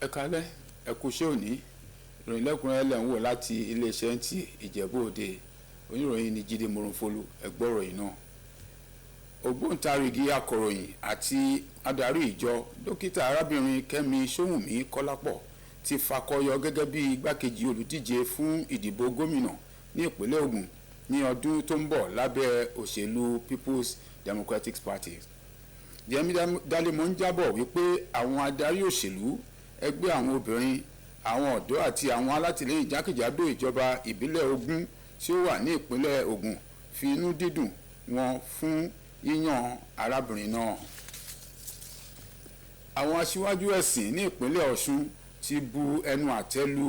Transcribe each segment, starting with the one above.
Ẹ káalẹ́, ẹ kú iṣẹ́ òní. Ìròyìn lẹ́kùnrẹ́rẹ́ lẹ̀ ń wò láti iléeṣẹ́ Nta Ijebu Ode. Oníròyìn ni Jídé Morunfolu, ẹ gbọ́ ìròyìn náà. Ògbóǹtarìgì akọ̀ròyìn àti adarí ìjọ dókítà arábìnrin Kẹ́mi Ṣóhùnmí Kọ́lápọ̀ ti fakọyọ gẹ́gẹ́ bí igbákejì olùdíje fún ìdìbò gómìnà ní ìpínlẹ̀ Ògùn ní ọdún tó ń bọ̀ lábẹ́ òṣèlú People's Democratic Party. Jẹ́mi Dálẹ́mọ̀ ń jábọ̀ wípé àwọn adarí òṣèlú, ẹgbẹ́ àwọn obìnrin, àwọn ọ̀dọ́ àti àwọn alátìlẹ́yìn jákèjádò ìjọba ìbílẹ̀ ogún tí ó wà ní ìpínlẹ̀ Ògùn fi inú dídùn wọn fún yíyàn arábìnrin náà. Àwọn aṣíwájú ẹ̀sìn ní ìpínlẹ̀ Ọ̀ṣun ti bu ẹnu àtẹ́ lu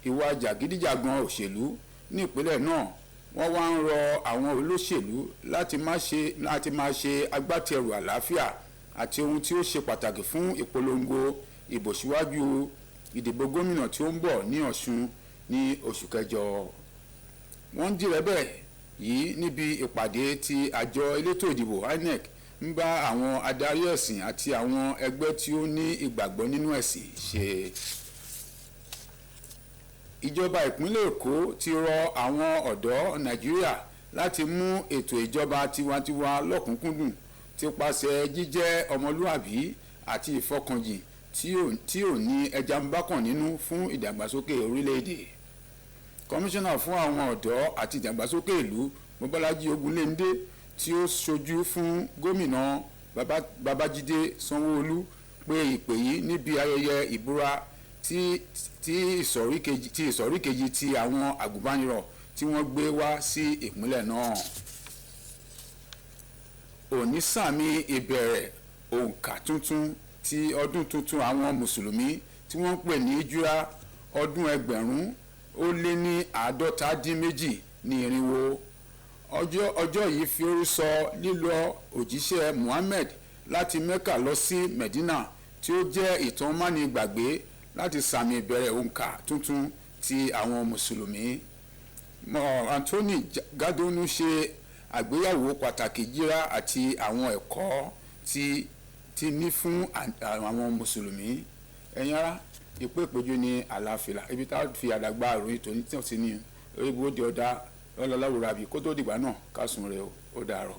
ìwà jàgídíjàgan òṣèlú ní ìpínlẹ̀ náà. Wọ́n wá ń rọ àwọn olóṣèlú láti máa ṣe agbátẹrù àlàáfíà àti ohun tí ó ṣe pàtàkì fún ìpolongo ìbò síwájú ìdìbò gómìnà tí ó ń bọ̀ ní Ọ̀ṣun ní oṣù kẹjọ. Wọ́n ń dìrẹ́bẹ̀ yìí níbi ìpàdé tí àjọ elétò ìdìbò INEC ń bá àwọn adarí ẹ̀sìn àti àwọn ẹgbẹ́ tí ó ní ìgbàgbọ́ nínú ẹ̀sìn ṣe. Ìjọba ìpínlẹ̀ Èkó ti rọ àwọn ọ̀dọ́ Nàìjíríà láti mú ètò ìjọba tiwantiwa lọ́kùnkúndùn ti pàṣẹ jíjẹ́ ọmọlúwàbí àti ìfọkànjìn tí ò ní ẹja ń bákàn nínú fún ìdàgbàsókè orílẹ̀-èdè. Kọmíṣánná fún àwọn ọ̀dọ́ àti ìdàgbàsókè ìlú Mobọ́lájí Ogunléndé tí ó ṣojú fún gómìnà Babájídé Sanwó-Olú pé ìpè yìí níbi ayẹyẹ ìbúra tí ìsọ̀rí kejì ti àwọn àgùnbánirọ̀ tí wọ́n gbé wá sí ìpínlẹ̀ náà. Òní sàmì ìbẹ̀rẹ̀ òǹkà tuntun ti ọdún tuntun àwọn mùsùlùmí tí wọ́n pè ní Ìjírà ọdún 1442 ní irinwó. Ọjọ́ yìí fi orí sọ lílọ òjíṣẹ́ Muhammad láti Mẹ́kà lọ sí Medina tí ó jẹ́ ìtàn mánigbàgbé láti sàmì ìbẹ̀rẹ̀ òǹkà tuntun ti àwọn mùsùlùmí. Anthony Gadonu ṣe àgbéyẹ̀wò pàtàkì Ìjírà àti àwọn ẹ̀kọ́ ti ní fún àwọn mùsùlùmí. Ẹ̀yin ará, ìpéjọ ní àlàáfíà ibi tá a fi àdàgbà àròyìn tó ní tí wọ́n ti ní Ijebu Ode ọ̀dà lọ́lọ́láwùrọ̀ àbí kó tó dìgbà náà ká sùn rẹ̀ ó dàárọ̀.